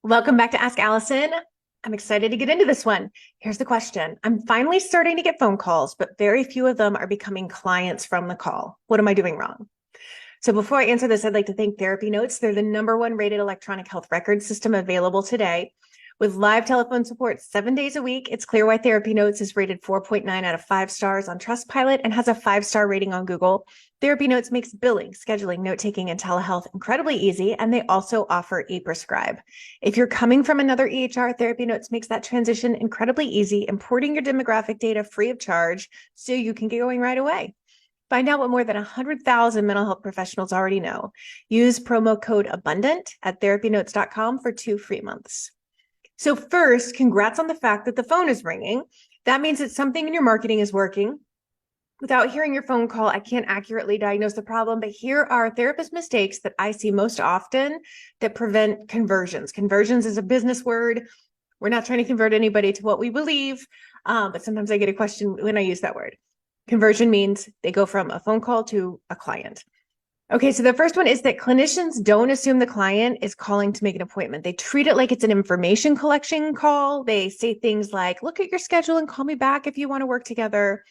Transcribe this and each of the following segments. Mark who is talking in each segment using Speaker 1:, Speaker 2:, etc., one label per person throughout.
Speaker 1: Welcome back to Ask Allison. I'm excited to get into this one. Here's the question. I'm finally starting to get phone calls, but very few of them are becoming clients from the call. What am I doing wrong? So before I answer this, I'd like to thank TherapyNotes. They're the #1 rated electronic health record system available today. With live telephone support 7 days a week, it's clear why TherapyNotes is rated 4.9 out of 5 stars on Trustpilot and has a 5-star rating on Google. TherapyNotes makes billing, scheduling, note-taking, and telehealth incredibly easy, and they also offer e-prescribe. If you're coming from another EHR, TherapyNotes makes that transition incredibly easy, importing your demographic data free of charge so you can get going right away. Find out what more than 100,000 mental health professionals already know. Use promo code ABUNDANT at therapynotes.com for 2 free months. So first, congrats on the fact that the phone is ringing. That means that something in your marketing is working. Without hearing your phone call, I can't accurately diagnose the problem, but here are therapist mistakes that I see most often that prevent conversions. Conversions is a business word. We're not trying to convert anybody to what we believe, but sometimes I get a question when I use that word. Conversion means they go from a phone call to a client. Okay, so the first one is that clinicians don't assume the client is calling to make an appointment. They treat it like it's an information collection call. They say things like, look at your schedule and call me back if you want to work together.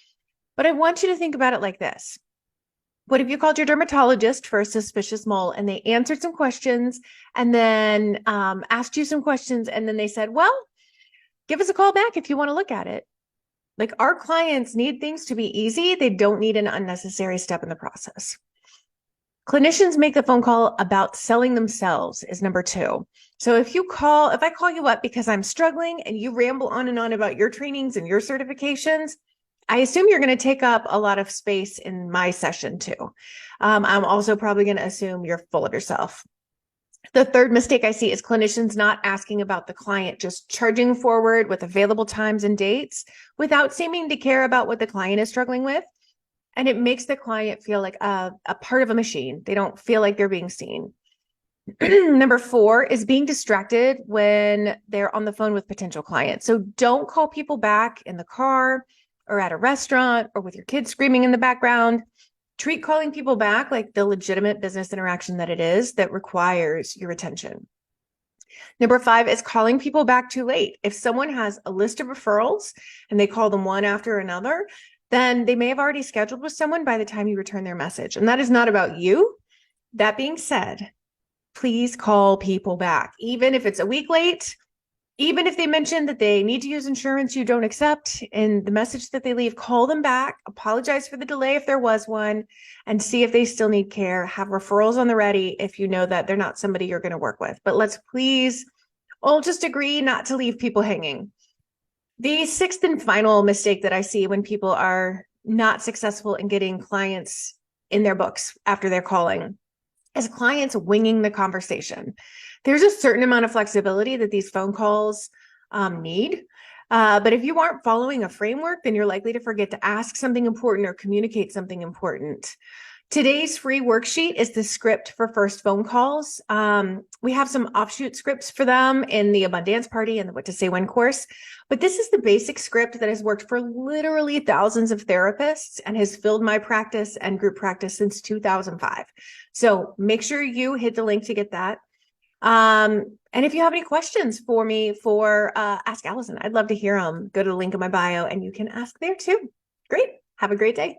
Speaker 1: But I want you to think about it like this. What if you called your dermatologist for a suspicious mole and they answered some questions and then asked you some questions and then they said, well, give us a call back if you want to look at it. Like, our clients need things to be easy. They don't need an unnecessary step in the process. Clinicians make the phone call about selling themselves is number 2. So if I call you up because I'm struggling and you ramble on and on about your trainings and your certifications, I assume you're going to take up a lot of space in my session too. I'm also probably going to assume you're full of yourself. The third mistake I see is clinicians not asking about the client, just charging forward with available times and dates without seeming to care about what the client is struggling with. And it makes the client feel like a part of a machine. They don't feel like they're being seen. Number 4 is being distracted when they're on the phone with potential clients. So don't call people back in the car or at a restaurant or with your kids screaming in the background. Treat calling people back like the legitimate business interaction that it is that requires your attention. Number 5 is calling people back too late. If someone has a list of referrals and they call them one after another, then they may have already scheduled with someone by the time you return their message. And that is not about you. That being said, please call people back, even if it's a week late, even if they mention that they need to use insurance you don't accept in the message that they leave. Call them back, apologize for the delay if there was one, and see if they still need care. Have referrals on the ready if you know that they're not somebody you're going to work with. But let's please all just agree not to leave people hanging. The 6th and final mistake that I see when people are not successful in getting clients in their books after they're calling is clients winging the conversation. There's a certain amount of flexibility that these phone calls need. But if you aren't following a framework, then you're likely to forget to ask something important or communicate something important. Today's free worksheet is the script for first phone calls. We have some offshoot scripts for them in the Abundance Party and the What to Say When course. But this is the basic script that has worked for literally thousands of therapists and has filled my practice and group practice since 2005. So make sure you hit the link to get that. And if you have any questions for me for Ask Allison, I'd love to hear them. Go to the link in my bio and you can ask there too. Great. Have a great day.